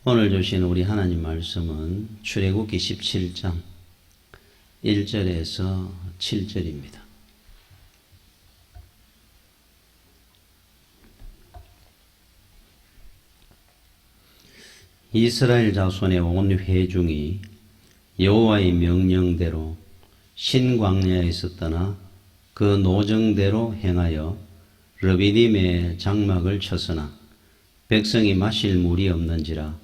오늘 주신 우리 하나님 말씀은 출애굽기 17장 1절에서 7절입니다. 이스라엘 자손의 온 회중이 여호와의 명령대로 신광야에 있었더나 그 노정대로 행하여 르비딤의 장막을 쳤으나 백성이 마실 물이 없는지라.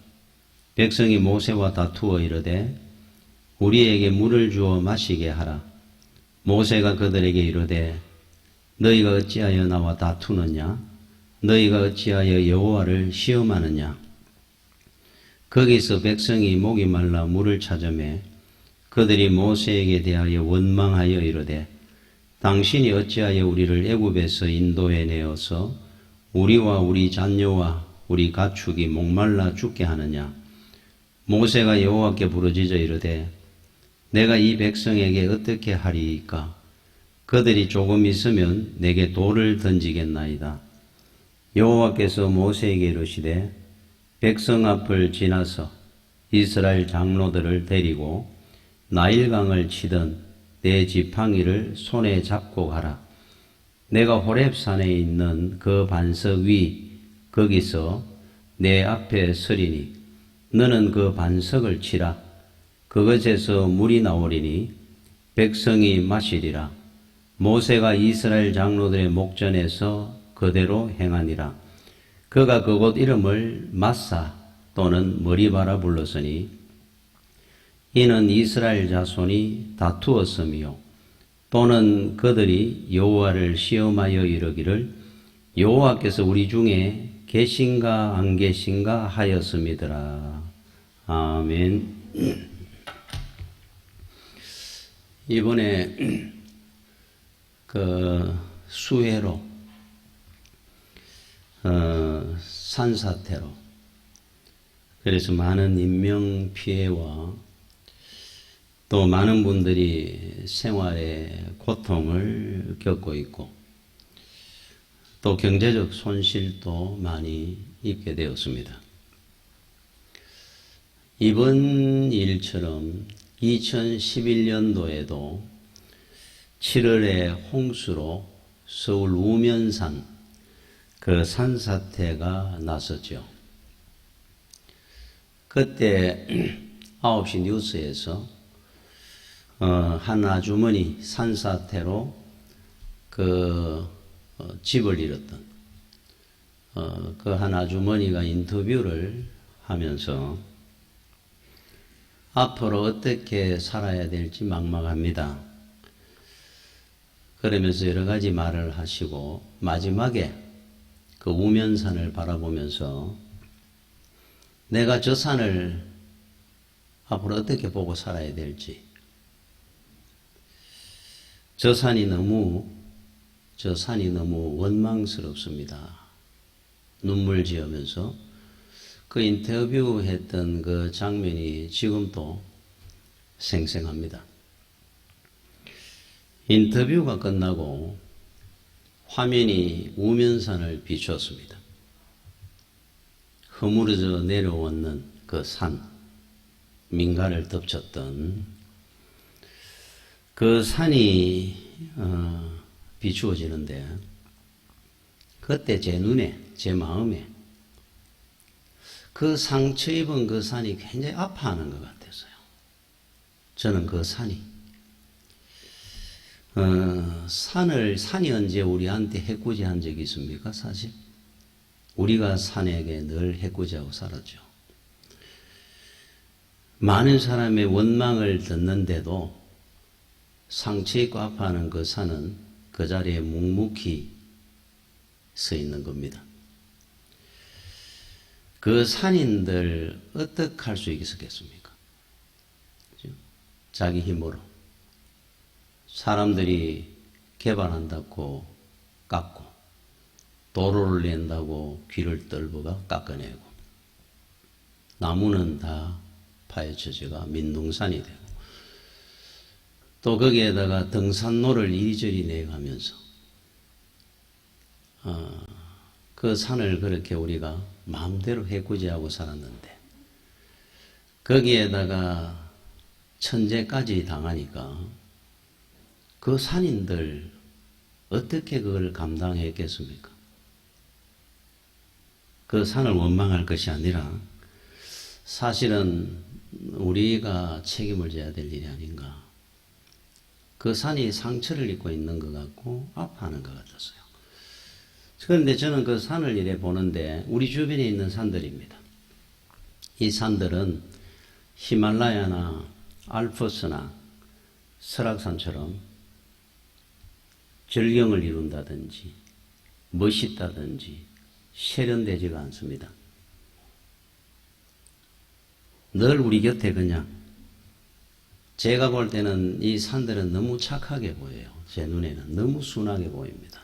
백성이 모세와 다투어 이르되 우리에게 물을 주어 마시게 하라. 모세가 그들에게 이르되 너희가 어찌하여 나와 다투느냐? 너희가 어찌하여 여호와를 시험하느냐? 거기서 백성이 목이 말라 물을 찾으매 그들이 모세에게 대하여 원망하여 이르되 당신이 어찌하여 우리를 애굽에서 인도해 내어서 우리와 우리 잔녀와 우리 가축이 목말라 죽게 하느냐? 모세가 여호와께 부르짖어 이르되 내가 이 백성에게 어떻게 하리이까? 그들이 조금 있으면 내게 돌을 던지겠나이다. 여호와께서 모세에게 이르시되 백성 앞을 지나서 이스라엘 장로들을 데리고 나일강을 치던 내 지팡이를 손에 잡고 가라. 내가 호렙산에 있는 그 반석 위 거기서 내 앞에 서리니 너는 그 반석을 치라. 그것에서 물이 나오리니 백성이 마시리라. 모세가 이스라엘 장로들의 목전에서 그대로 행하니라. 그가 그곳 이름을 마사 또는 머리바라 불렀으니 이는 이스라엘 자손이 다투었으며 또는 그들이 여호와를 시험하여 이르기를 여호와께서 우리 중에 계신가 안 계신가 하였음이더라. 아멘. 이번에 수해로 산사태로 그래서 많은 인명 피해와 또 많은 분들이 생활에 고통을 겪고 있고 또 경제적 손실도 많이 입게 되었습니다. 이번 일처럼 2011년도에도 7월에 홍수로 서울 우면산 그 산사태가 났었죠. 그때 9시 뉴스에서 한 아주머니 산사태로 집을 잃었던 그 한 아주머니가 인터뷰를 하면서 앞으로 어떻게 살아야 될지 막막합니다. 그러면서 여러 가지 말을 하시고 마지막에 그 우면산을 바라보면서 내가 저 산을 앞으로 어떻게 보고 살아야 될지 저 산이 너무 원망스럽습니다. 눈물 지으면서 그 인터뷰했던 그 장면이 지금도 생생합니다. 인터뷰가 끝나고 화면이 우면산을 비추었습니다. 허물어져 내려오는 그 산, 민가를 덮쳤던 그 산이 비추어지는데 그때 제 눈에, 제 마음에 그 상처 입은 그 산이 굉장히 아파하는 것 같았어요. 저는 그 산이 산이 언제 우리한테 해코지한 적이 있습니까? 사실 우리가 산에게 늘 해코지하고 살았죠. 많은 사람의 원망을 듣는데도 상처 입고 아파하는 그 산은 그 자리에 묵묵히 서 있는 겁니다. 그 산인들 어떻게 할 수 있었겠습니까? 자기 힘으로 사람들이 개발한다고 깎고 도로를 낸다고 귀를 뚫어가 깎아내고 나무는 다 파헤쳐져가 민둥산이 되고 또 거기에다가 등산로를 이리저리 내가면서 그 산을 그렇게 우리가 마음대로 해코지하고 살았는데 거기에다가 천재까지 당하니까 그 산인들 어떻게 그걸 감당했겠습니까? 그 산을 원망할 것이 아니라 사실은 우리가 책임을 져야 될 일이 아닌가. 그 산이 상처를 입고 있는 것 같고 아파하는 것 같았어요. 그런데 저는 그 산을 이래 보는데 우리 주변에 있는 산들입니다. 이 산들은 히말라야나 알프스나 설악산처럼 절경을 이룬다든지 멋있다든지 세련되지가 않습니다. 늘 우리 곁에 그냥 제가 볼 때는 이 산들은 너무 착하게 보여요. 제 눈에는 너무 순하게 보입니다.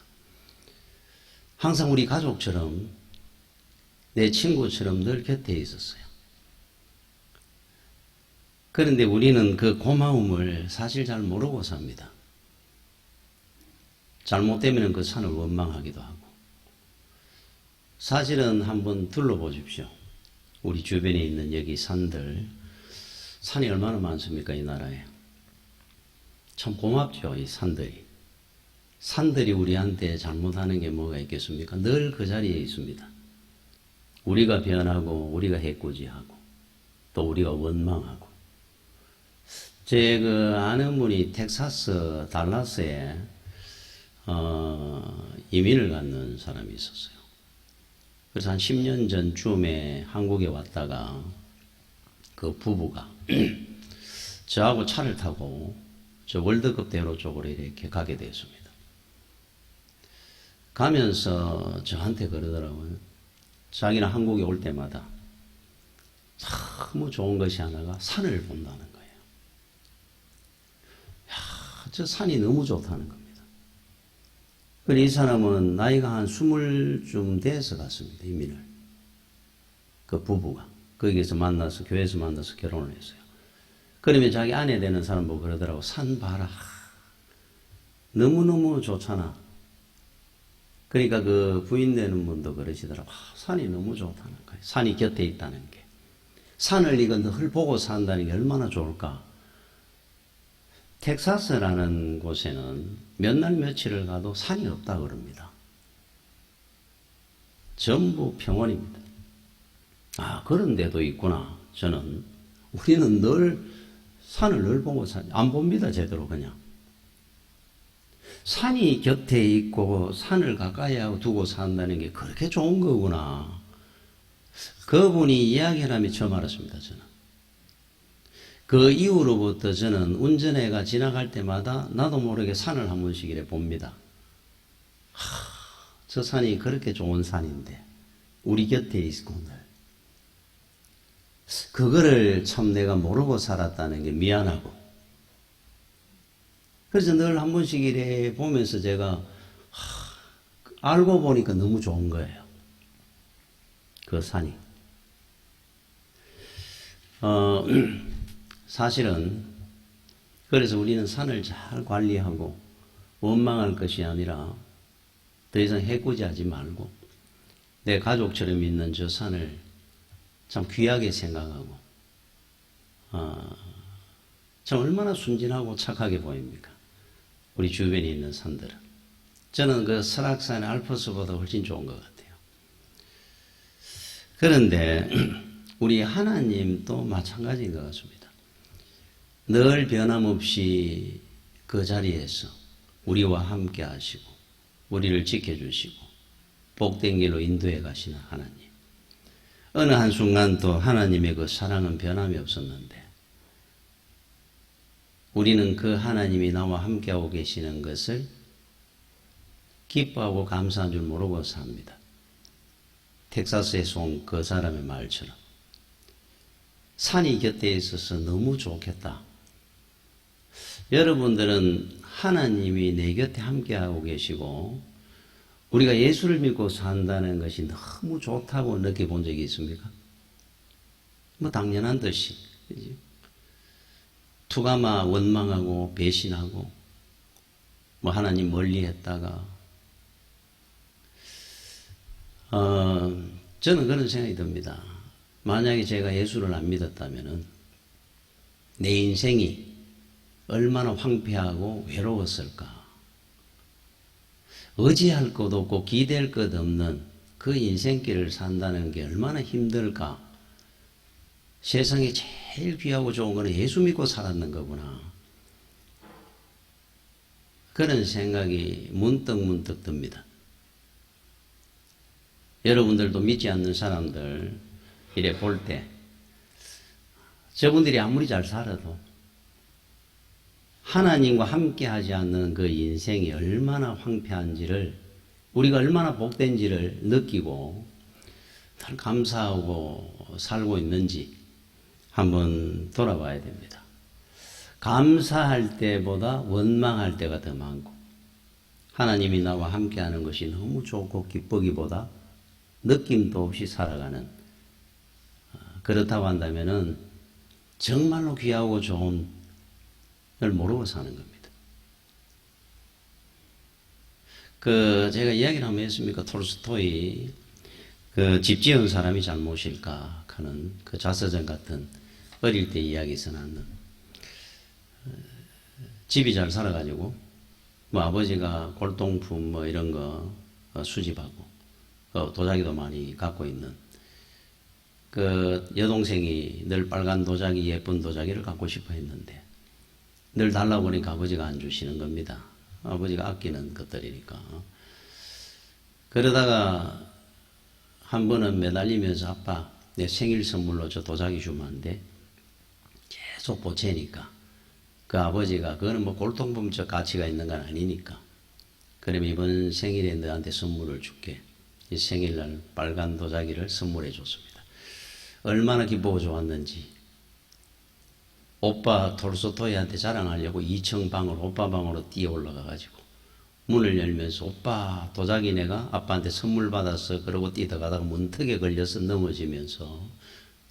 항상 우리 가족처럼 내 친구처럼 늘 곁에 있었어요. 그런데 우리는 그 고마움을 사실 잘 모르고 삽니다. 잘못되면 그 산을 원망하기도 하고. 사실은 한번 둘러보십시오. 우리 주변에 있는 여기 산들. 산이 얼마나 많습니까, 이 나라에. 참 고맙죠, 이 산들이. 산들이 우리한테 잘못하는 게 뭐가 있겠습니까? 늘 그 자리에 있습니다. 우리가 변하고, 우리가 해코지하고, 또 우리가 원망하고. 제 아는 분이 텍사스 달라스에 이민을 갔는 사람이 있었어요. 그래서 한 10년 전쯤에 한국에 왔다가 그 부부가 저하고 차를 타고 저 월드컵 대로 쪽으로 이렇게 가게 되었습니다. 가면서 저한테 그러더라고요. 자기는 한국에 올 때마다 너무 좋은 것이 하나가 산을 본다는 거예요. 저 산이 너무 좋다는 겁니다. 그런데 이 사람은 나이가 한 20쯤 돼서 갔습니다. 이민을. 그 부부가. 거기에서 만나서, 교회에서 만나서 결혼을 했어요. 그러면 자기 아내 되는 사람 보고 그러더라고. 산 봐라. 너무너무 좋잖아. 그러니까 그 부인 되는 분도 그러시더라고. 산이 너무 좋다는 거예요. 산이 곁에 있다는 게. 산을 이건 늘 보고 산다는 게 얼마나 좋을까. 텍사스라는 곳에는 몇 날 며칠을 가도 산이 없다 그럽니다. 전부 평원입니다. 아, 그런 데도 있구나. 우리는 늘 산을 늘 보고 안 봅니다, 제대로 그냥. 산이 곁에 있고 산을 가까이 하고 두고 산다는 게 그렇게 좋은 거구나. 그분이 이야기를 하며 처음 알았습니다, 저는. 그 이후로부터 저는 운전해가 지나갈 때마다 나도 모르게 산을 한 번씩 이래 봅니다. 저 산이 그렇게 좋은 산인데 우리 곁에 있고 늘. 그거를 참 내가 모르고 살았다는 게 미안하고. 그래서 늘 한 번씩 이래 보면서 제가 알고 보니까 너무 좋은 거예요. 그 산이. 사실은 그래서 우리는 산을 잘 관리하고 원망할 것이 아니라 더 이상 해코지하지 말고 내 가족처럼 있는 저 산을 참 귀하게 생각하고 참 얼마나 순진하고 착하게 보입니까? 우리 주변에 있는 산들은. 저는 그 설악산의 알프스보다 훨씬 좋은 것 같아요. 그런데 우리 하나님도 마찬가지인 것 같습니다. 늘 변함없이 그 자리에서 우리와 함께 하시고 우리를 지켜주시고 복된 길로 인도해 가시는 하나님. 어느 한순간 또 하나님의 그 사랑은 변함이 없었는데 우리는 그 하나님이 나와 함께하고 계시는 것을 기뻐하고 감사한 줄 모르고 삽니다. 텍사스에서 온 그 사람의 말처럼 산이 곁에 있어서 너무 좋겠다. 여러분들은 하나님이 내 곁에 함께하고 계시고 우리가 예수를 믿고 산다는 것이 너무 좋다고 느껴본 적이 있습니까? 뭐 당연한 듯이. 투가마 원망하고 배신하고 뭐 하나님 멀리 했다가 저는 그런 생각이 듭니다. 만약에 제가 예수를 안 믿었다면은 내 인생이 얼마나 황폐하고 외로웠을까. 의지할 것 없고 기댈 것 없는 그 인생길을 산다는 게 얼마나 힘들까. 세상에 제일 귀하고 좋은 거는 예수 믿고 살았는 거구나. 그런 생각이 문득 듭니다. 여러분들도 믿지 않는 사람들 이래 볼 때 저분들이 아무리 잘 살아도 하나님과 함께 하지 않는 그 인생이 얼마나 황폐한지를, 우리가 얼마나 복된지를 느끼고 감사하고 살고 있는지 한번 돌아봐야 됩니다. 감사할 때보다 원망할 때가 더 많고, 하나님이 나와 함께 하는 것이 너무 좋고 기쁘기보다 느낌도 없이 살아가는, 그렇다고 한다면은 정말로 귀하고 좋은 걸 모르고 사는 겁니다. 제가 이야기를 한번 했습니까? 톨스토이, 집 지은 사람이 잘못일까 하는 그 자서전 같은 어릴 때 이야기에서 나는, 집이 잘 살아가지고, 아버지가 골동품 이런 거 수집하고, 도자기도 많이 갖고 있는, 여동생이 늘 빨간 도자기, 예쁜 도자기를 갖고 싶어 했는데, 늘 달라고 보니까 아버지가 안 주시는 겁니다. 아버지가 아끼는 것들이니까. 그러다가 한 번은 매달리면서 아빠, 내 생일 선물로 저 도자기 주면 안 돼? 계속 보채니까. 그 아버지가, 그거는 골동품적 가치가 있는 건 아니니까. 그러면 이번 생일에 너한테 선물을 줄게. 이 생일날 빨간 도자기를 선물해 줬습니다. 얼마나 기쁘고 좋았는지. 오빠 톨스토이한테 자랑하려고 2층 방으로, 오빠 방으로 뛰어 올라가가지고 문을 열면서, 오빠 도자기 내가 아빠한테 선물 받았어. 그러고 뛰어가다가 문턱에 걸려서 넘어지면서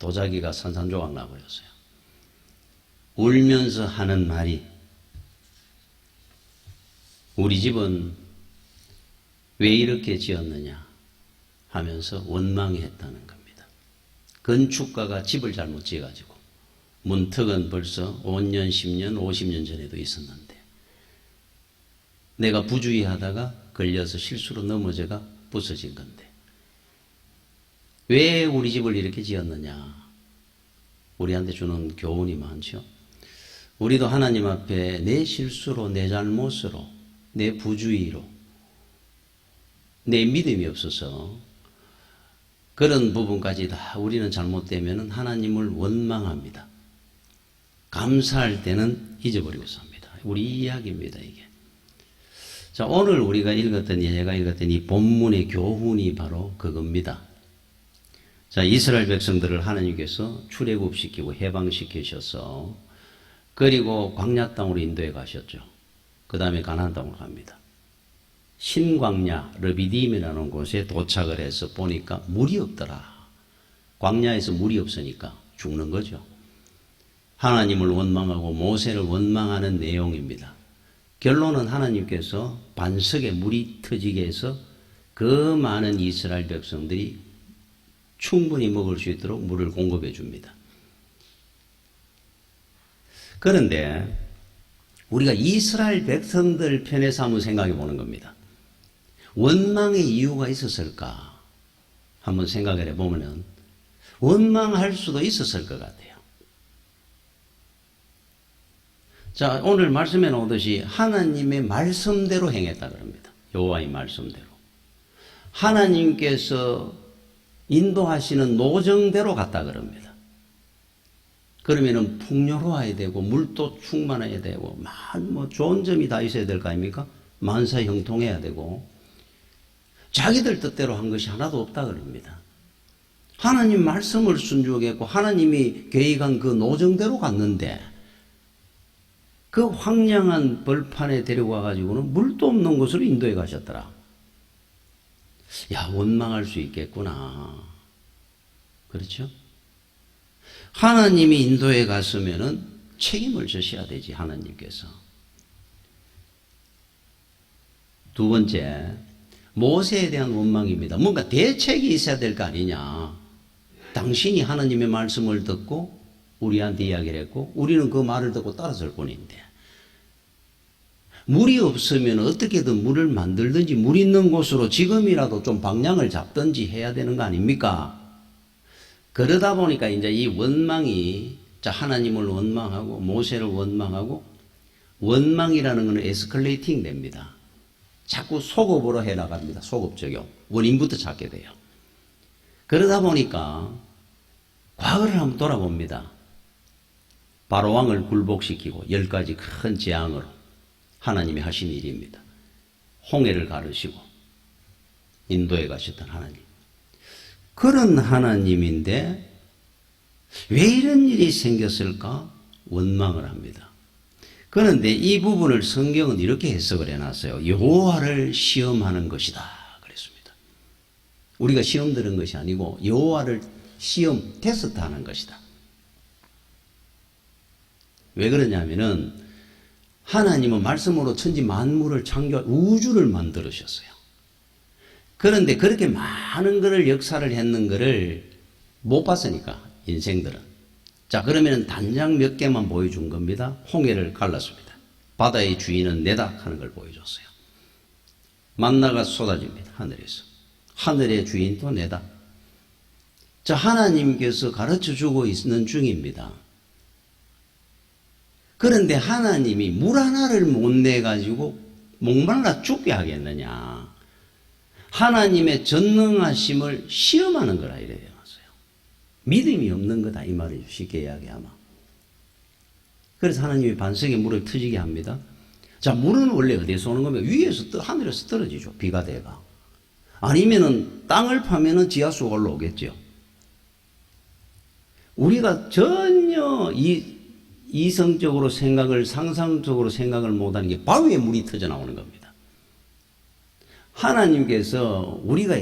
도자기가 산산조각 나버렸어요. 울면서 하는 말이, 우리 집은 왜 이렇게 지었느냐 하면서 원망했다는 겁니다. 건축가가 집을 잘못 지어가지고 문턱은 벌써 5년, 10년, 50년 전에도 있었는데 내가 부주의하다가 걸려서 실수로 넘어져가 부서진 건데 왜 우리 집을 이렇게 지었느냐. 우리한테 주는 교훈이 많죠. 우리도 하나님 앞에 내 실수로, 내 잘못으로, 내 부주의로, 내 믿음이 없어서 그런 부분까지 다 우리는 잘못되면 하나님을 원망합니다. 감사할 때는 잊어버리고 삽니다. 우리 이야기입니다, 이게. 자, 오늘 우리가 제가 읽었던 이 본문의 교훈이 바로 그겁니다. 자, 이스라엘 백성들을 하나님께서 출애굽시키고 해방시키셔서, 그리고 광야 땅으로 인도해 가셨죠. 그 다음에 가나안 땅으로 갑니다. 신광야 르비딤이라는 곳에 도착을 해서 보니까 물이 없더라. 광야에서 물이 없으니까 죽는 거죠. 하나님을 원망하고 모세를 원망하는 내용입니다. 결론은 하나님께서 반석에 물이 터지게 해서 그 많은 이스라엘 백성들이 충분히 먹을 수 있도록 물을 공급해 줍니다. 그런데 우리가 이스라엘 백성들 편에서 한번 생각해 보는 겁니다. 원망의 이유가 있었을까? 한번 생각을 해보면 원망할 수도 있었을 것 같아요. 자, 오늘 말씀에 나오듯이 하나님의 말씀대로 행했다 그럽니다. 여호와의 말씀대로. 하나님께서 인도하시는 노정대로 갔다 그럽니다. 그러면은 풍요로워야 되고 물도 충만해야 되고 좋은 점이 다 있어야 될 거 아닙니까? 만사 형통해야 되고 자기들 뜻대로 한 것이 하나도 없다 그럽니다. 하나님 말씀을 순종했고 하나님이 계획한 그 노정대로 갔는데 그 황량한 벌판에 데려가 가지고는 물도 없는 곳으로 인도해 가셨더라. 야, 원망할 수 있겠구나. 그렇죠? 하나님이 인도에 갔으면은 책임을 져셔야 되지, 하나님께서. 두 번째, 모세에 대한 원망입니다. 뭔가 대책이 있어야 될 거 아니냐. 당신이 하나님의 말씀을 듣고 우리한테 이야기를 했고 우리는 그 말을 듣고 따라설 뿐인데 물이 없으면 어떻게든 물을 만들든지 물 있는 곳으로 지금이라도 좀 방향을 잡든지 해야 되는 거 아닙니까? 그러다 보니까 이제 이 원망이 하나님을 원망하고 모세를 원망하고 원망이라는 것은 에스컬레이팅 됩니다. 자꾸 소급으로 해나갑니다. 소급 적용. 원인부터 찾게 돼요. 그러다 보니까 과거를 한번 돌아봅니다. 바로왕을 굴복시키고 10가지 큰 재앙으로 하나님이 하신 일입니다. 홍해를 가르시고 인도에 가셨던 하나님. 그런 하나님인데 왜 이런 일이 생겼을까? 원망을 합니다. 그런데 이 부분을 성경은 이렇게 해석을 해놨어요. 여호와를 시험하는 것이다 그랬습니다. 우리가 시험 들은 것이 아니고 여호와를 시험 테스트하는 것이다. 왜 그러냐면은 하나님은 말씀으로 천지 만물을 창조 우주를 만들으셨어요. 그런데 그렇게 많은 것을 역사를 했는 것을 못 봤으니까 인생들은. 자, 그러면 단장 몇 개만 보여준 겁니다. 홍해를 갈랐습니다. 바다의 주인은 내다 하는 걸 보여줬어요. 만나가 쏟아집니다. 하늘에서. 하늘의 주인도 내다. 자, 하나님께서 가르쳐 주고 있는 중입니다. 그런데 하나님이 물 하나를 못 내가지고 목말라 죽게 하겠느냐. 하나님의 전능하심을 시험하는 거라 이래요. 믿음이 없는 거다 이 말이죠. 쉽게 이야기하면. 그래서 하나님이 반석에 물을 터지게 합니다. 자, 물은 원래 어디서 오는 거면 위에서 하늘에서 떨어지죠. 비가 돼가. 아니면은 땅을 파면은 지하수가 올라오겠죠. 우리가 전혀 이성적으로 생각을 상상적으로 생각을 못하는 게 바위에 물이 터져 나오는 겁니다. 하나님께서 우리가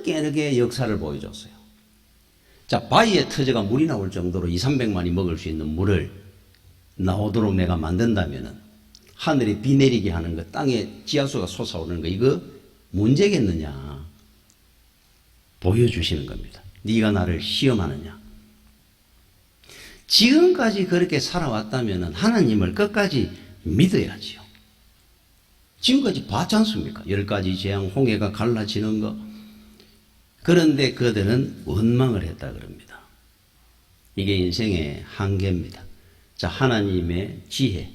깨르게 역사를 보여줬어요. 자, 바위에 터져가 물이 나올 정도로 200~300만이 먹을 수 있는 물을 나오도록 내가 만든다면은 하늘에 비 내리게 하는 거, 땅에 지하수가 솟아오르는 거, 이거 문제겠느냐 보여주시는 겁니다. 네가 나를 시험하느냐. 지금까지 그렇게 살아왔다면 하나님을 끝까지 믿어야지요. 지금까지 봤지 않습니까? 10가지 재앙, 홍해가 갈라지는 거. 그런데 그들은 원망을 했다 그럽니다. 이게 인생의 한계입니다. 자, 하나님의 지혜,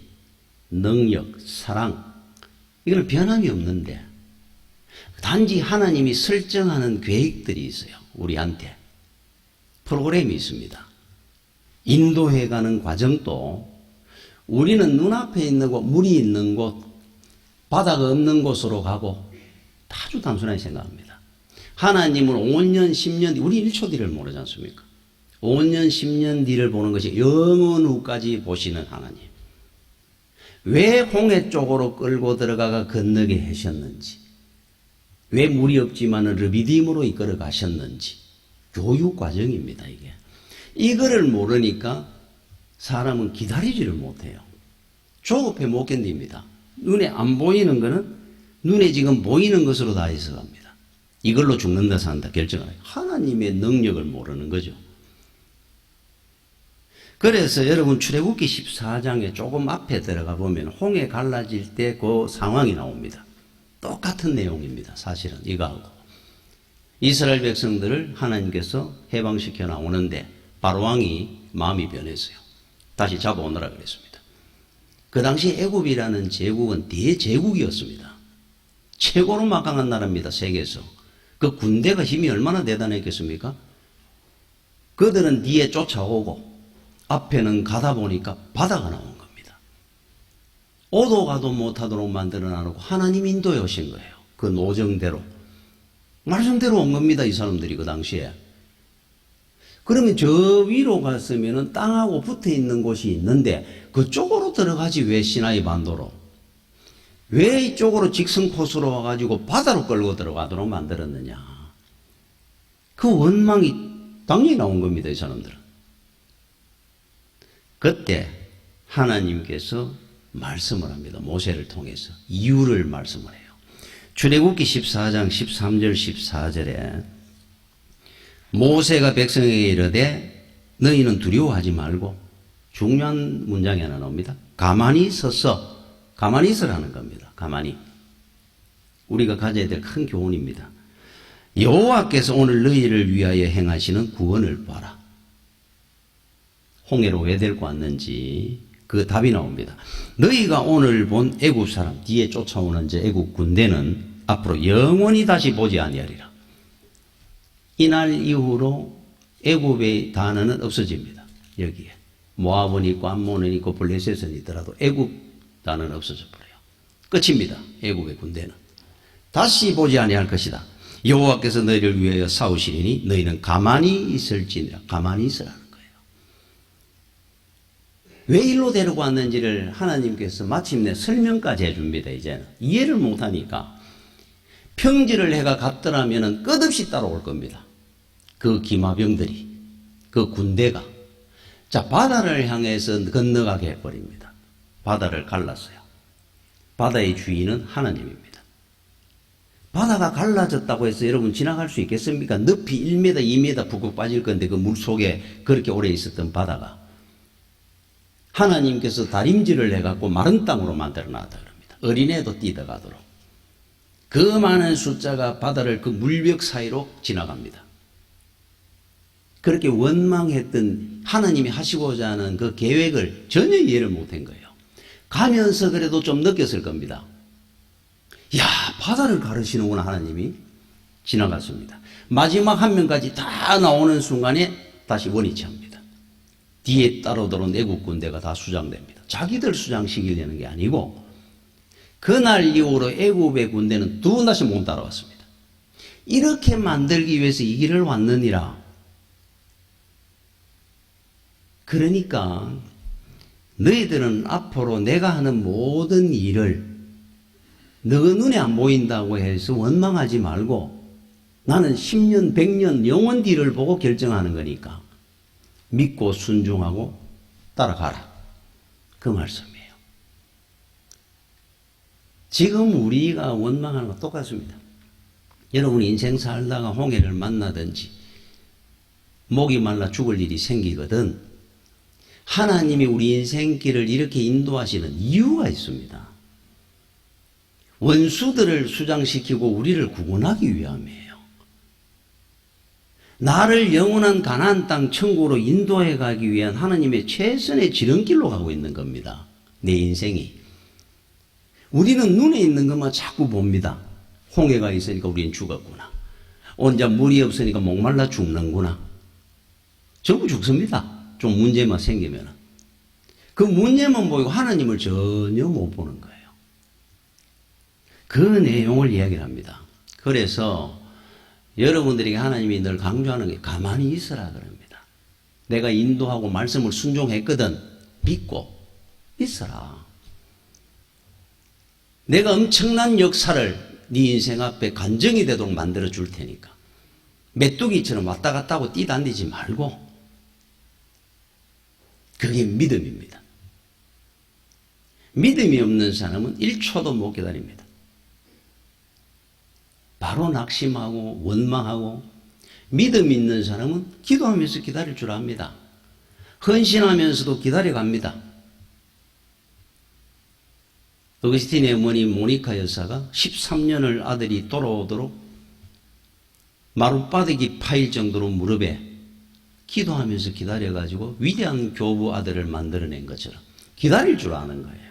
능력, 사랑, 이건 변함이 없는데 단지 하나님이 설정하는 계획들이 있어요. 우리한테 프로그램이 있습니다. 인도해가는 과정도 우리는 눈앞에 있는 곳, 물이 있는 곳, 바다가 없는 곳으로 가고 아주 단순하게 생각합니다. 하나님은 5년, 10년 뒤, 우리 1초 뒤를 모르지 않습니까? 5년, 10년 뒤를 보는 것이 영원 후까지 보시는 하나님. 왜 홍해 쪽으로 끌고 들어가가 건너게 하셨는지, 왜 물이 없지만은 르비딤으로 이끌어 가셨는지, 교육 과정입니다, 이게. 이거를 모르니까 사람은 기다리지를 못해요. 조급해 못 견딥니다. 눈에 안 보이는 거는 눈에 지금 보이는 것으로 다 해석합니다. 이걸로 죽는다 산다 결정을 해요. 하나님의 능력을 모르는 거죠. 그래서 여러분 출애굽기 14장에 조금 앞에 들어가 보면 홍해 갈라질 때 그 상황이 나옵니다. 똑같은 내용입니다. 사실은 이거하고. 이스라엘 백성들을 하나님께서 해방시켜 나오는데 바로왕이 마음이 변했어요. 다시 잡아오느라 그랬습니다. 그 당시 애굽이라는 제국은 대제국이었습니다. 최고로 막강한 나라입니다. 세계에서. 그 군대가 힘이 얼마나 대단했겠습니까? 그들은 뒤에 쫓아오고 앞에는 가다 보니까 바다가 나온 겁니다. 오도 가도 못하도록 만들어 놔놓고 하나님 인도에 오신 거예요. 그 노정대로. 말씀대로 온 겁니다. 이 사람들이 그 당시에. 그러면 저 위로 갔으면 땅하고 붙어 있는 곳이 있는데 그쪽으로 들어가지 왜 시나이 반도로. 왜 이쪽으로 직선 코스로 와가지고 바다로 끌고 들어가도록 만들었느냐. 그 원망이 당연히 나온 겁니다. 이 사람들은. 그때 하나님께서 말씀을 합니다. 모세를 통해서 이유를 말씀을 해요. 출애굽기 14장 13절 14절에 모세가 백성에게 이르되 너희는 두려워하지 말고, 중요한 문장이 하나 나옵니다. 가만히 서서, 가만히 있으라는 겁니다. 가만히. 우리가 가져야 될 큰 교훈입니다. 여호와께서 오늘 너희를 위하여 행하시는 구원을 봐라. 홍해로 왜 데리고 왔는지 그 답이 나옵니다. 너희가 오늘 본 애굽 사람, 뒤에 쫓아오는 저 애굽 군대는 앞으로 영원히 다시 보지 아니하리라. 이날 이후로 애굽의 단어는 없어집니다. 여기에 모압은 있고 암몬은 있고 블레셋은 있더라도 애굽 단어는 없어져 버려요. 끝입니다. 애굽의 군대는 다시 보지 아니할 것이다. 여호와께서 너희를 위하여 싸우시리니 너희는 가만히 있을지니라. 가만히 있으라는 거예요. 왜 일로 데리고 왔는지를 하나님께서 마침내 설명까지 해줍니다. 이제는 이해를 못하니까 평지를 해가 갔더라면 끝없이 따라올 겁니다. 그 기마병들이, 그 군대가. 자, 바다를 향해서 건너가게 해버립니다. 바다를 갈랐어요. 바다의 주인은 하나님입니다. 바다가 갈라졌다고 해서 여러분 지나갈 수 있겠습니까? 높이 1m, 2m 푹푹 빠질 건데 그 물 속에 그렇게 오래 있었던 바다가 하나님께서 다림질을 해갖고 마른 땅으로 만들어 놨다 그럽니다. 어린애도 뛰어가도록. 그 많은 숫자가 바다를 그 물벽 사이로 지나갑니다. 그렇게 원망했던 하나님이 하시고자 하는 그 계획을 전혀 이해를 못한 거예요. 가면서 그래도 좀 느꼈을 겁니다. 야, 바다를 가르시는구나 하나님이. 지나갔습니다. 마지막 한 명까지 다 나오는 순간에 다시 원위치합니다. 뒤에 따라들어온 애국 군대가 다 수장됩니다. 자기들 수장시키려는 게 아니고 그날 이후로 애국의 군대는 두 번 다시 못 따라왔습니다. 이렇게 만들기 위해서 이 길을 왔느니라. 그러니까 너희들은 앞으로 내가 하는 모든 일을 너 눈에 안 보인다고 해서 원망하지 말고 나는 10년, 100년 영원 뒤를 보고 결정하는 거니까 믿고 순종하고 따라가라. 그 말씀이에요. 지금 우리가 원망하는 거 똑같습니다. 여러분 인생 살다가 홍해를 만나든지 목이 말라 죽을 일이 생기거든 하나님이 우리 인생길을 이렇게 인도하시는 이유가 있습니다. 원수들을 수장시키고 우리를 구원하기 위함이에요. 나를 영원한 가나안 땅 천국으로 인도해 가기 위한 하나님의 최선의 지름길로 가고 있는 겁니다. 내 인생이. 우리는 눈에 있는 것만 자꾸 봅니다. 홍해가 있으니까 우리는 죽었구나. 혼자 물이 없으니까 목말라 죽는구나. 전부 죽습니다. 좀 문제만 생기면. 그 문제만 보이고 하나님을 전혀 못 보는 거예요. 그 내용을 이야기를 합니다. 그래서 여러분들에게 하나님이 늘 강조하는 게 가만히 있으라 그럽니다. 내가 인도하고 말씀을 순종했거든. 믿고 있어라. 내가 엄청난 역사를 네 인생 앞에 간증이 되도록 만들어 줄 테니까 메뚜기처럼 왔다 갔다 하고 뛰다니지 말고 그게 믿음입니다. 믿음이 없는 사람은 1초도 못 기다립니다. 바로 낙심하고 원망하고 믿음 있는 사람은 기도하면서 기다릴 줄 압니다. 헌신하면서도 기다려갑니다. 어거스틴의 어머니 모니카 여사가 13년을 아들이 돌아오도록 마룻바닥이 파일 정도로 무릎에 기도하면서 기다려가지고 위대한 교부 아들을 만들어낸 것처럼 기다릴 줄 아는 거예요.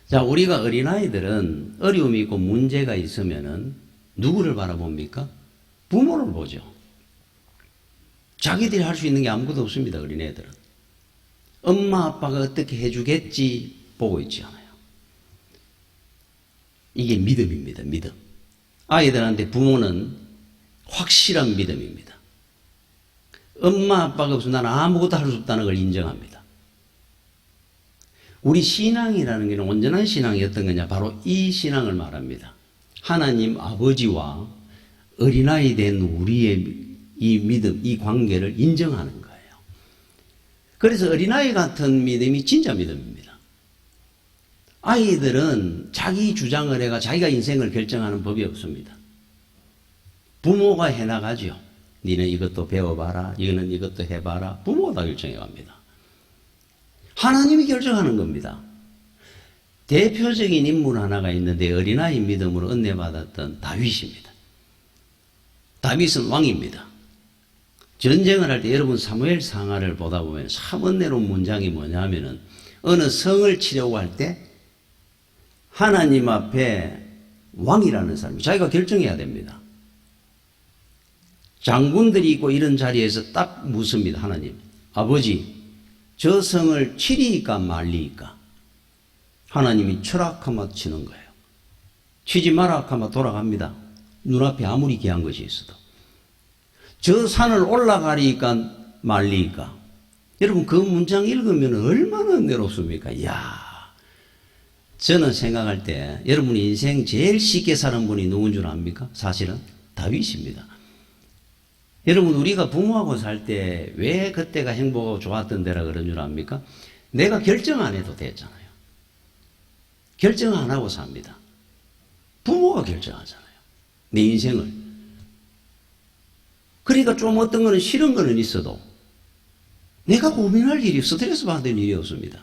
자, 우리가 어린아이들은 어려움이 있고 문제가 있으면은 누구를 바라봅니까? 부모를 보죠. 자기들이 할 수 있는 게 아무것도 없습니다. 어린애들은. 엄마 아빠가 어떻게 해주겠지 보고 있지 않아요. 이게 믿음입니다. 믿음. 아이들한테 부모는 확실한 믿음입니다. 엄마 아빠가 없으면 나는 아무것도 할 수 없다는 걸 인정합니다. 우리 신앙이라는 게 온전한 신앙이 어떤 거냐? 바로 이 신앙을 말합니다. 하나님 아버지와 어린아이 된 우리의 이 믿음, 이 관계를 인정하는 거예요. 그래서 어린아이 같은 믿음이 진짜 믿음입니다. 아이들은 자기 주장을 해가 자기가 인생을 결정하는 법이 없습니다. 부모가 해나가죠. 니는 이것도 배워봐라. 이거는 이것도 해봐라. 부모가 다 결정해 갑니다. 하나님이 결정하는 겁니다. 대표적인 인물 하나가 있는데 어린아이 믿음으로 은혜받았던 다윗입니다. 다윗은 왕입니다. 전쟁을 할 때 여러분 사무엘 상하를 보다 보면 참 은혜로운 문장이 뭐냐면은 어느 성을 치려고 할 때 하나님 앞에 왕이라는 사람이 자기가 결정해야 됩니다. 장군들이 있고 이런 자리에서 딱 묻습니다. 하나님, 아버지, 저 성을 치리이까 말리이까? 하나님이 철학하면 치는 거예요. 치지 마라 하면 돌아갑니다. 눈앞에 아무리 귀한 것이 있어도. 저 산을 올라가리이까 말리이까? 여러분 그 문장 읽으면 얼마나 은혜롭습니까? 이야, 저는 생각할 때 여러분 인생 제일 쉽게 사는 분이 누군 줄 압니까? 사실은 다윗입니다. 여러분 우리가 부모하고 살 때 왜 그때가 행복하고 좋았던 데라 그런 줄 압니까? 내가 결정 안 해도 됐잖아요. 결정 안 하고 삽니다. 부모가 결정하잖아요. 내 인생을. 그러니까 좀 어떤 거는 싫은 거는 있어도 내가 고민할 일이 스트레스 받을 일이 없습니다.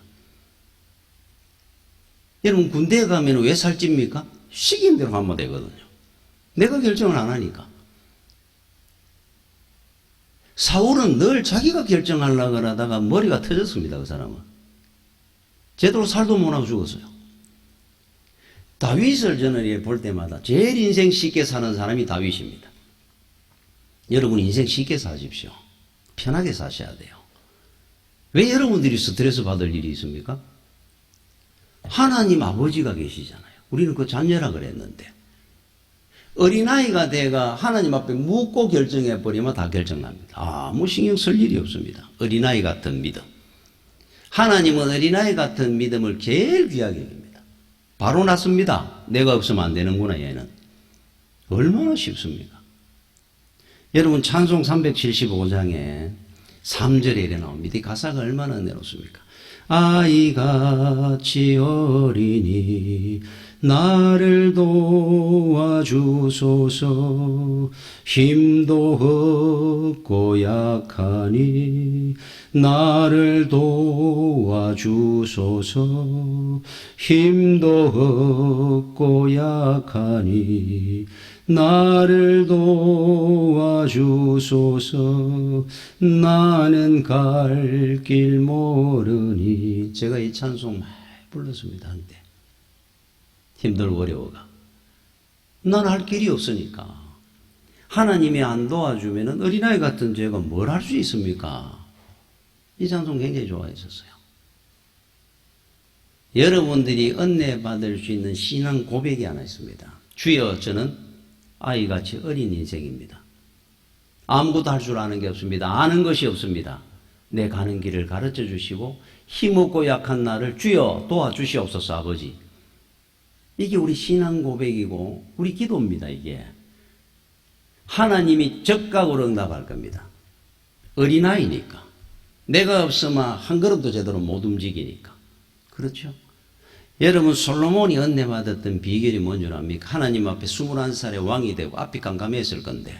여러분 군대에 가면 왜 살찝니까? 시킨 대로 하면 되거든요. 내가 결정을 안 하니까. 사울은 늘 자기가 결정하려고 하다가 머리가 터졌습니다. 그 사람은. 제대로 살도 못하고 죽었어요. 다윗을 저는 볼 때마다 제일 인생 쉽게 사는 사람이 다윗입니다. 여러분 인생 쉽게 사십시오. 편하게 사셔야 돼요. 왜 여러분들이 스트레스 받을 일이 있습니까? 하나님 아버지가 계시잖아요. 우리는 그 자녀라 그랬는데 어린아이가 돼가 하나님 앞에 묻고 결정해버리면 다 결정납니다. 아무 신경 쓸 일이 없습니다. 어린아이 같은 믿음. 하나님은 어린아이 같은 믿음을 제일 귀하게 여깁니다. 바로 났습니다. 내가 없으면 안 되는구나 얘는. 얼마나 쉽습니까? 여러분 찬송 375장에 3절에 이래 나옵니다. 이 가사가 얼마나 은혜롭습니까? 아이같이 어리니 나를 도와주소서. 힘도 없고 약하니 나를 도와주소서. 힘도 없고 약하니 나를 도와주소서. 나는 갈 길 모르니. 제가 이 찬송 많이 불렀습니다. 한때 힘들고 어려워가. 난 할 길이 없으니까. 하나님이 안 도와주면 어린아이 같은 죄가 뭘 할 수 있습니까? 이 찬송 굉장히 좋아했었어요. 여러분들이 은혜 받을 수 있는 신앙 고백이 하나 있습니다. 주여 저는 아이같이 어린 인생입니다. 아무것도 할 줄 아는 게 없습니다. 아는 것이 없습니다. 내 가는 길을 가르쳐 주시고 힘없고 약한 나를 주여 도와주시옵소서 아버지. 이게 우리 신앙 고백이고 우리 기도입니다. 이게 하나님이 적각으로 응답할 겁니다. 어린아이니까. 내가 없으면 한 걸음도 제대로 못 움직이니까. 그렇죠? 여러분 솔로몬이 은혜 받았던 비결이 뭔 줄 압니까? 하나님 앞에 21살에 왕이 되고 앞이 깜깜했을 건데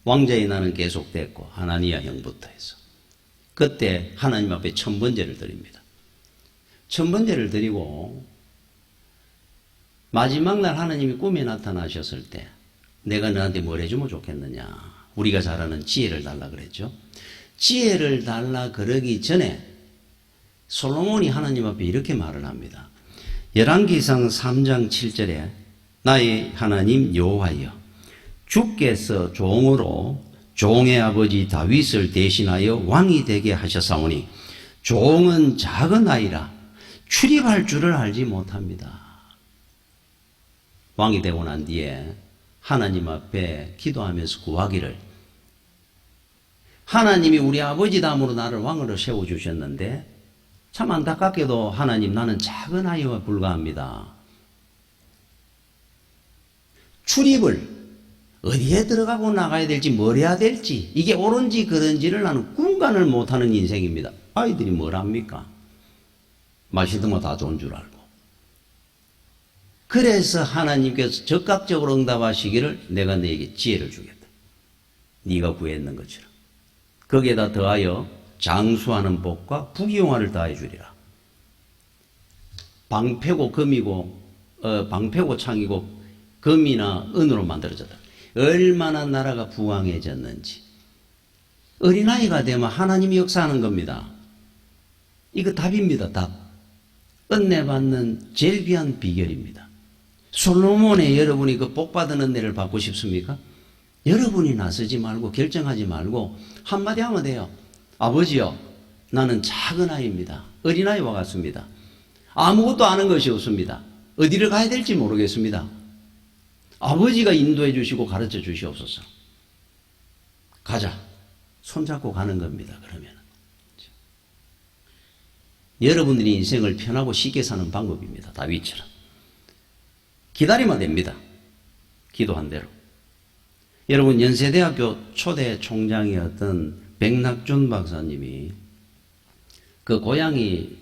왕자의 날은 계속됐고 하나니아 형부터 해서 그때 하나님 앞에 천번제를 드립니다. 천번제를 드리고 마지막 날 하나님이 꿈에 나타나셨을 때 내가 너한테 뭘 해주면 좋겠느냐. 우리가 잘 아는 지혜를 달라 그랬죠. 지혜를 달라 그러기 전에 솔로몬이 하나님 앞에 이렇게 말을 합니다. 열왕기상 3장 7절에 나의 하나님 여호와여 주께서 종으로 종의 아버지 다윗을 대신하여 왕이 되게 하셨사오니 종은 작은 아이라 출입할 줄을 알지 못합니다. 왕이 되고 난 뒤에 하나님 앞에 기도하면서 구하기를 하나님이 우리 아버지 다음으로 나를 왕으로 세워주셨는데 참 안타깝게도 하나님 나는 작은 아이와 불과합니다. 출입을 어디에 들어가고 나가야 될지 뭘 해야 될지 이게 옳은지 그른지를 나는 분간을 못하는 인생입니다. 아이들이 뭘 합니까? 맛있는 거 다 좋은 줄 알고. 그래서 하나님께서 적극적으로 응답하시기를 내가 너에게 지혜를 주겠다. 네가 구했는 것처럼. 거기에다 더하여 장수하는 복과 부귀영화를 더해 주리라. 방패고 금이고 방패고 창이고 금이나 은으로 만들어졌다. 얼마나 나라가 부강해졌는지. 어린아이가 되면 하나님이 역사하는 겁니다. 이거 답입니다. 답. 은혜 받는 제일 귀한 비결입니다. 솔로몬의 여러분이 그 복받은 은혜를 받고 싶습니까? 여러분이 나서지 말고 결정하지 말고 한마디 하면 돼요. 아버지요, 나는 작은 아이입니다. 어린아이와 같습니다. 아무것도 아는 것이 없습니다. 어디를 가야 될지 모르겠습니다. 아버지가 인도해 주시고 가르쳐 주시옵소서. 가자. 손잡고 가는 겁니다. 그러면 여러분들이 인생을 편하고 쉽게 사는 방법입니다. 다윗처럼. 기다리면 됩니다. 기도한 대로. 여러분, 연세대학교 초대 총장이었던 백낙준 박사님이 그 고향이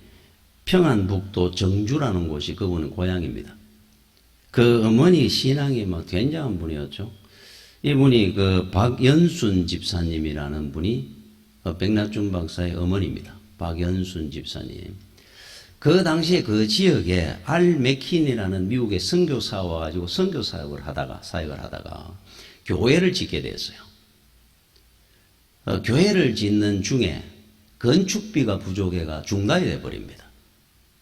평안북도 정주라는 곳이 그분은 고향입니다. 그 어머니 신앙이 막 굉장한 분이었죠. 이분이 그 박연순 집사님이라는 분이 백낙준 박사의 어머니입니다. 박연순 집사님. 그 당시에 그 지역에 알 맥킨이라는 미국의 선교사가 와가지고 선교 사역을 하다가 교회를 짓게 됐어요. 교회를 짓는 중에 건축비가 부족해가 중단이 돼버립니다.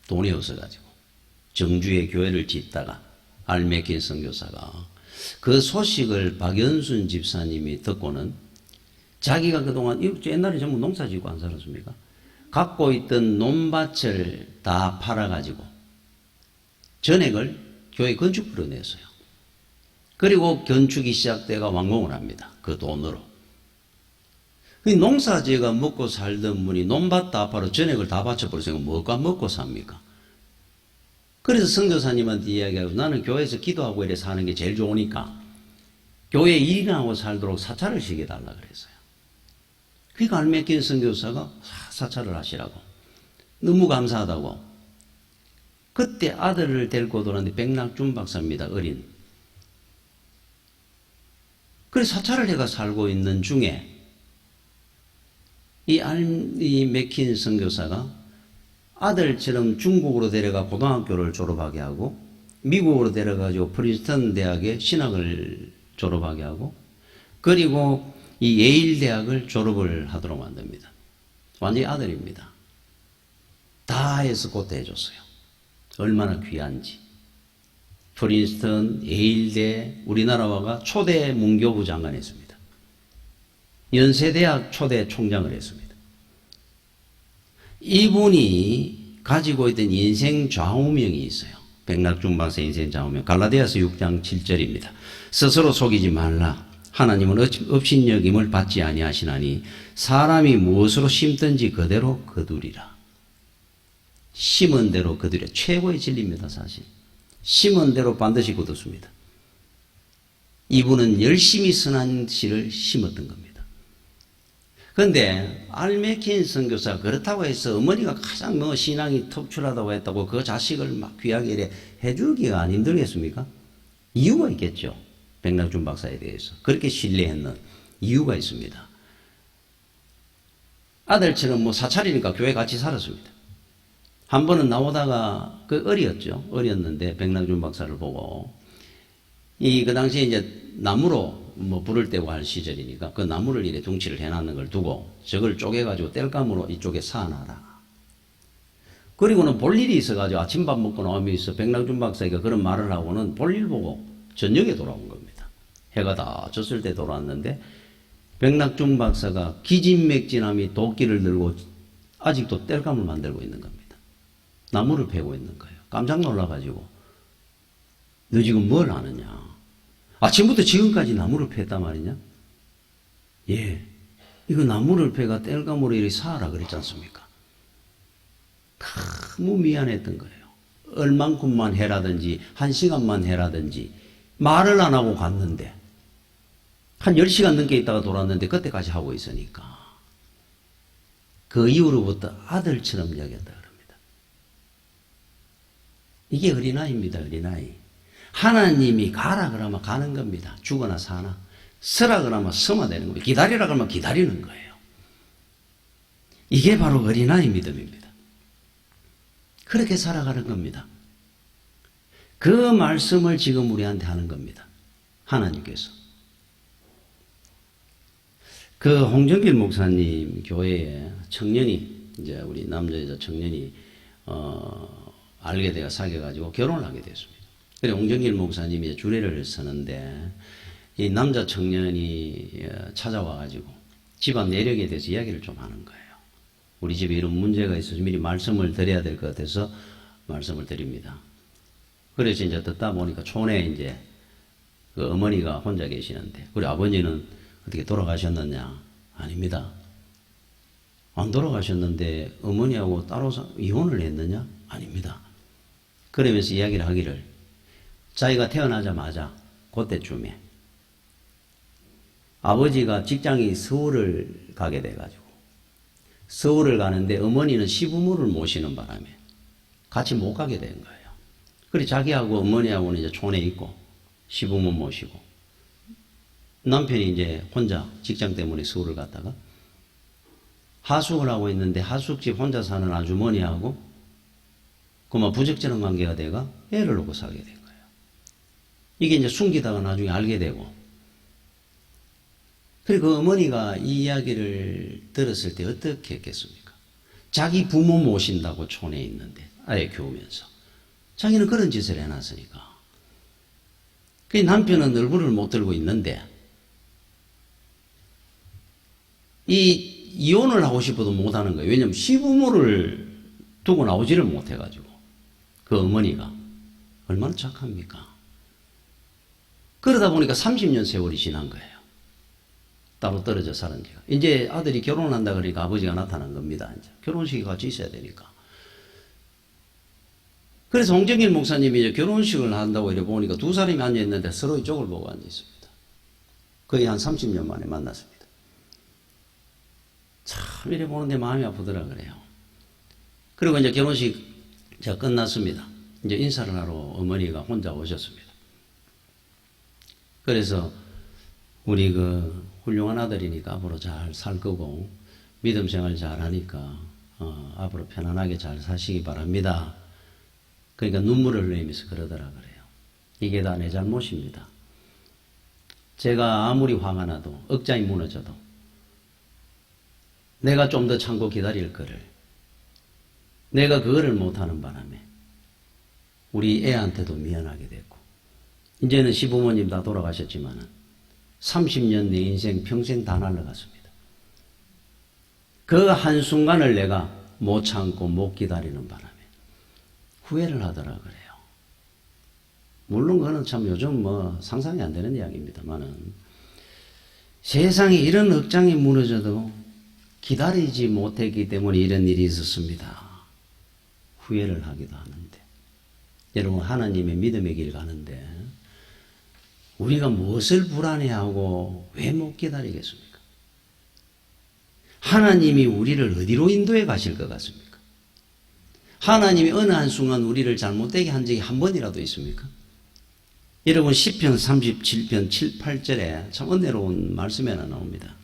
돈이 없어가지고. 정주에 교회를 짓다가 알 맥킨 선교사가 그 소식을 박연순 집사님이 듣고는 자기가 그동안 옛날에 전부 농사 짓고 안 살았습니까? 갖고 있던 논밭을 다 팔아가지고 전액을 교회 건축비로 냈어요. 그리고 건축이 시작돼가 완공을 합니다. 그 돈으로. 농사지어가 먹고 살던 분이 논밭 다 팔아 전액을 다 바쳐버렸으니까 뭐가 먹고 삽니까? 그래서 선교사님한테 이야기하고 나는 교회에서 기도하고 이래 사는 게 제일 좋으니까 교회 일이나 하고 살도록 사찰을 시켜달라 그랬어요. 그러니까 알맥긴 선교사가 사찰을 하시라고. 너무 감사하다고. 그때 아들을 데리고 돌았는데 백낙준 박사입니다. 어린. 그래서 사찰을 해가 살고 있는 중에 이 맥킨 선교사가 아들처럼 중국으로 데려가 고등학교를 졸업하게 하고 미국으로 데려가지고 프린스턴 대학에 신학을 졸업하게 하고 그리고 이 예일 대학을 졸업을 하도록 만듭니다. 완전히 아들입니다. 다 해서 그때 해줬어요. 얼마나 귀한지. 프린스턴, 예일대, 우리나라가 초대 문교부 장관 했습니다. 연세대학 초대 총장을 했습니다. 이분이 가지고 있던 인생 좌우명이 있어요. 백낙준 박사 인생 좌우명. 갈라디아서 6장 7절입니다. 스스로 속이지 말라. 하나님은 업신여김을 받지 아니하시나니 사람이 무엇으로 심든지 그대로 거두리라. 심은 대로 거두리라. 최고의 진리입니다. 사실. 심은 대로 반드시 거두습니다. 이분은 열심히 선한 씨를 심었던 겁니다. 그런데 알메킨 선교사 그렇다고 해서 어머니가 가장 신앙이 톱출하다고 했다고 그 자식을 막 귀하게 해주기가 안 힘들겠습니까? 이유가 있겠죠. 백낙준 박사에 대해서 그렇게 신뢰했는 이유가 있습니다. 아들처럼 사찰이니까 교회 같이 살았습니다. 한 번은 나오다가 어렸는데 백낙준 박사를 보고 그 당시에 이제 나무로 불을 떼고 할 시절이니까 그 나무를 이래 둥치를 해놨는 걸 두고 저걸 쪼개가지고 땔감으로 이쪽에 쌓아놔라. 그리고는 볼 일이 있어가지고 아침밥 먹고 나오면서 백낙준 박사가 그런 말을 하고는 볼 일 보고 저녁에 돌아온 겁니다. 해가 다 졌을 때 돌아왔는데 백낙준 박사가 기진맥진함이 도끼를 들고 아직도 땔감을 만들고 있는 겁니다. 나무를 패고 있는 거예요. 깜짝 놀라가지고 너 지금 뭘 하느냐. 아침부터 지금까지 나무를 팼단 말이냐? 예. 이거 나무를 패가 땔감으로 이렇게 쌓아라 그랬지 않습니까? 너무 미안했던 거예요. 얼만큼만 해라든지, 1시간만 해라든지, 말을 안 하고 갔는데, 한 10시간 넘게 있다가 돌아왔는데, 그때까지 하고 있으니까. 그 이후로부터 아들처럼 여겼다 그럽니다. 이게 어린아이입니다, 어린아이. 하나님이 가라 그러면 가는 겁니다. 죽거나 사나. 서라 그러면 서면 되는 겁니다. 기다리라 그러면 기다리는 거예요. 이게 바로 어린아이 믿음입니다. 그렇게 살아가는 겁니다. 그 말씀을 지금 우리한테 하는 겁니다. 하나님께서. 그 홍정길 목사님 교회에 청년이, 이제 우리 남자 여자 청년이 알게 되어 사귀어가지고 결혼을 하게 됐습니다. 그래 홍정길 목사님이 주례를 서는데 이 남자 청년이 찾아와가지고 집안 내력에 대해서 이야기를 좀 하는 거예요. 우리 집에 이런 문제가 있어서 미리 말씀을 드려야 될 것 같아서 말씀을 드립니다. 그래서 이제 듣다 보니까 촌에 이제 그 어머니가 혼자 계시는데, 우리 아버지는 어떻게 돌아가셨느냐? 아닙니다. 안 돌아가셨는데 어머니하고 따로 이혼을 했느냐? 아닙니다. 그러면서 이야기를 하기를, 자기가 태어나자마자 그때쯤에 아버지가 직장이 서울을 가게 돼가지고 서울을 가는데 어머니는 시부모를 모시는 바람에 같이 못 가게 된 거예요. 그래 자기하고 어머니하고는 이제 촌에 있고 시부모 모시고 남편이 이제 혼자 직장 때문에 서울을 갔다가 하숙을 하고 있는데 하숙집 혼자 사는 아주머니하고 그만 부적절한 관계가 돼가 애를 놓고 살게 된 거예요. 이게 이제 숨기다가 나중에 알게 되고, 그리고 그 어머니가 이 이야기를 들었을 때 어떻게 했겠습니까? 자기 부모 모신다고 촌에 있는데 아예 키우면서 자기는 그런 짓을 해놨으니까. 그 남편은 얼굴을 못 들고 있는데 이혼을 하고 싶어도 못하는 거예요. 왜냐하면 시부모를 두고 나오지를 못해가지고. 그 어머니가 얼마나 착합니까? 그러다 보니까 30년 세월이 지난 거예요. 따로 떨어져 사는 지가. 이제 아들이 결혼한다 그러니까 아버지가 나타난 겁니다. 이제 결혼식이 같이 있어야 되니까. 그래서 홍정길 목사님이 이제 결혼식을 한다고 이래 보니까 두 사람이 앉아 있는데 서로 이쪽을 보고 앉아 있습니다. 거의 한 30년 만에 만났습니다. 참 이래 보는데 마음이 아프더라 그래요. 그리고 이제 결혼식 자 끝났습니다. 이제 인사를 하러 어머니가 혼자 오셨습니다. 그래서 우리 그 훌륭한 아들이니까 앞으로 잘 살 거고 믿음 생활 잘 하니까 앞으로 편안하게 잘 사시기 바랍니다. 그러니까 눈물을 흘리면서 그러더라 그래요. 이게 다 내 잘못입니다. 제가 아무리 화가 나도 억장이 무너져도 내가 좀 더 참고 기다릴 거를 내가 그거를 못하는 바람에 우리 애한테도 미안하게 됐고, 이제는 시부모님 다 돌아가셨지만은 30년 내 인생 평생 다 날라갔습니다. 그 한순간을 내가 못 참고 못 기다리는 바람에 후회를 하더라 그래요. 물론 그거는 참 요즘 뭐 상상이 안 되는 이야기입니다만은 세상에 이런 억장이 무너져도 기다리지 못했기 때문에 이런 일이 있었습니다. 후회를 하기도 하는데, 여러분 하나님의 믿음의 길 가는데 우리가 무엇을 불안해하고 왜 못 기다리겠습니까? 하나님이 우리를 어디로 인도해 가실 것 같습니까? 하나님이 어느 한순간 우리를 잘못되게 한 적이 한 번이라도 있습니까? 여러분 시편 37편 7, 8절에 참 은혜로운 말씀이 하나 나옵니다.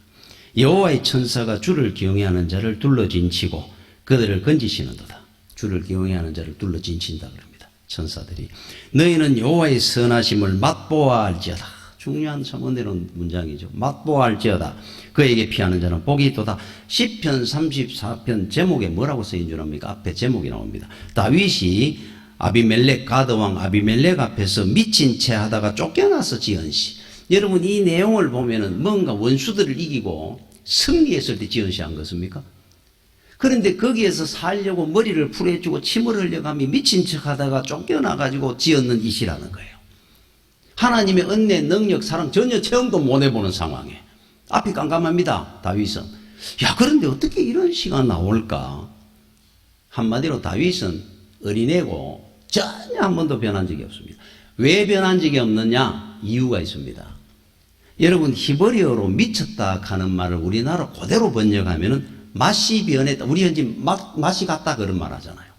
여호와의 천사가 주를 경외하는 자를 둘러 진치고 그들을 건지시는도다. 주를 경외하는 자를 둘러 진친다 그럽니다. 천사들이 너희는 여호와의 선하심을 맛보아 알지어다. 중요한 참 은혜로운 문장이죠. 맛보아 알지어다. 그에게 피하는 자는 복이 있도다. 시편 34편 제목에 뭐라고 쓰인 줄 압니까? 앞에 제목이 나옵니다. 다윗이 아비멜렉 가드왕 아비멜렉 앞에서 미친 채 하다가 쫓겨나서 지은 시. 여러분 이 내용을 보면은 뭔가 원수들을 이기고 승리했을 때 지은 시 한 것입니까? 그런데 거기에서 살려고 머리를 풀어주고 침을 흘려가며 미친 척 하다가 쫓겨나가지고 지었는 이 시라는 거예요. 하나님의 은혜, 능력, 사랑 전혀 체험도 못 해보는 상황에 앞이 깜깜합니다. 다윗은. 야 그런데 어떻게 이런 시가 나올까? 한마디로 다윗은 어린애고 전혀 한 번도 변한 적이 없습니다. 왜 변한 적이 없느냐? 이유가 있습니다. 여러분 히브리어로 미쳤다 하는 말을 우리나라 그대로 번역하면은 맛이 변했다. 우리 현지 맛이 같다 그런 말 하잖아요.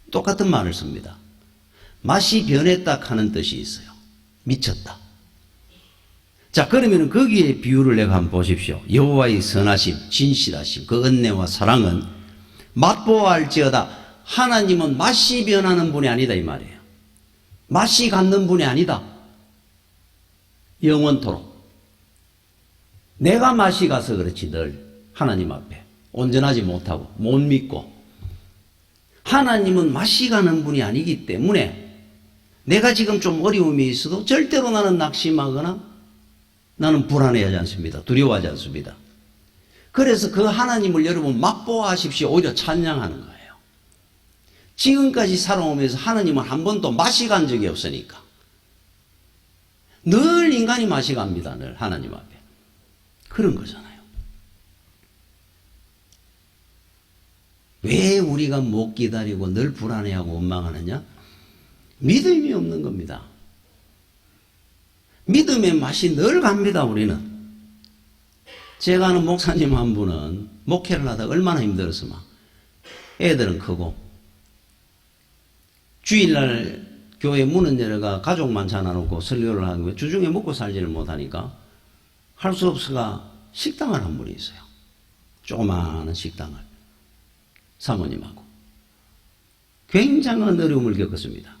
똑같은 말을 씁니다. 맛이 변했다 하는 뜻이 있어요. 미쳤다. 자, 그러면 거기에 비유를 내가 한번 보십시오. 여호와의 선하심, 진실하심, 그 은혜와 사랑은 맛보아할지어다. 하나님은 맛이 변하는 분이 아니다 이 말이에요. 맛이 갖는 분이 아니다. 영원토록. 내가 맛이 가서 그렇지 늘 하나님 앞에 온전하지 못하고 못 믿고, 하나님은 맛이 가는 분이 아니기 때문에 내가 지금 좀 어려움이 있어도 절대로 나는 낙심하거나 나는 불안해하지 않습니다. 두려워하지 않습니다. 그래서 그 하나님을 여러분 맛보아하십시오. 오히려 찬양하는 거예요. 지금까지 살아오면서 하나님은 한 번도 맛이 간 적이 없으니까. 늘 인간이 맛이 갑니다. 늘 하나님 앞에. 그런 거잖아요. 왜 우리가 못 기다리고 늘 불안해하고 원망하느냐? 믿음이 없는 겁니다. 믿음의 맛이 늘 갑니다. 우리는. 제가 아는 목사님 한 분은 목회를 하다가 얼마나 힘들었으면 애들은 크고 주일날 교회 문은 열어가 가족만 찾아놓고 설교를 하고 주중에 먹고 살지를 못하니까 할 수 없어가 식당을 한 분이 있어요. 조그마한 식당을 사모님하고 굉장한 어려움을 겪었습니다.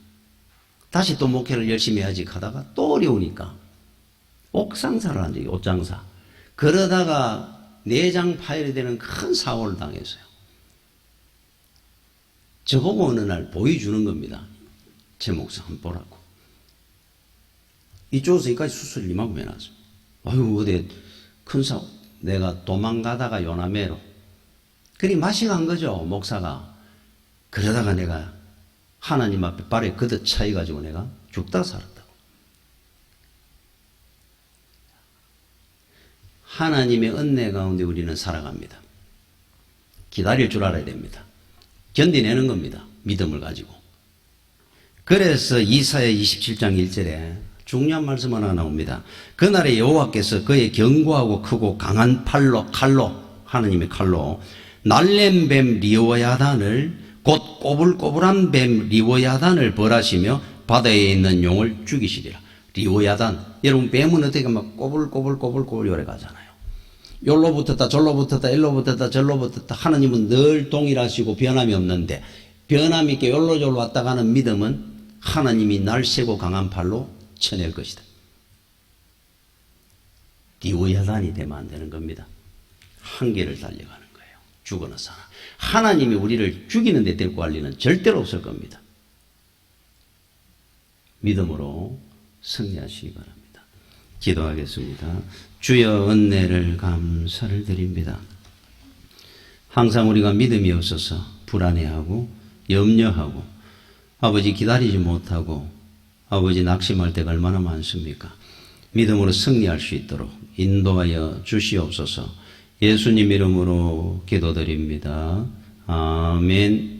다시 또 목회를 열심히 해야지 하다가 또 어려우니까 옷장사를 한 적이 옷장사. 그러다가 내장 파열이 되는 큰 사고를 당했어요. 저보고 어느 날 보여주는 겁니다. 제 목사 한번 보라고. 이쪽에서 여기까지 수술을 이만큼 해놨어요. 아유, 어디 큰 사고. 내가 도망가다가 요남해로. 그리 맛이 간 거죠, 목사가. 그러다가 내가 하나님 앞에 발에 그득 차여가지고 내가 죽다 살았다고. 하나님의 은혜 가운데 우리는 살아갑니다. 기다릴 줄 알아야 됩니다. 견디내는 겁니다. 믿음을 가지고. 그래서 이사야 27장 1절에 중요한 말씀 하나 나옵니다. 그날에 여호와께서 그의 견고하고 크고 강한 칼로 하나님의 칼로 날랜 뱀 리오야단을 곧 꼬불꼬불한 뱀 리오야단을 벌하시며 바다에 있는 용을 죽이시리라. 리오야단. 여러분 뱀은 어떻게 막 꼬불꼬불 요래 가잖아요. 요로 붙었다 절로 붙었다 일로 붙었다 절로 붙었다. 하나님은 늘 동일하시고 변함이 없는데 변함이 있게 요로 절로 왔다 가는 믿음은 하나님이 날세고 강한 팔로 쳐낼 것이다. 리오야단이 되면 안 되는 겁니다. 한계를 달려가는 거예요. 죽어나 사나. 하나님이 우리를 죽이는 데 데리고 갈 일은 절대로 없을 겁니다. 믿음으로 승리하시기 바랍니다. 기도하겠습니다. 주여 은혜를 감사를 드립니다. 항상 우리가 믿음이 없어서 불안해하고 염려하고 아버지 기다리지 못하고 아버지 낙심할 때가 얼마나 많습니까? 믿음으로 승리할 수 있도록 인도하여 주시옵소서. 예수님 이름으로 기도드립니다. 아멘.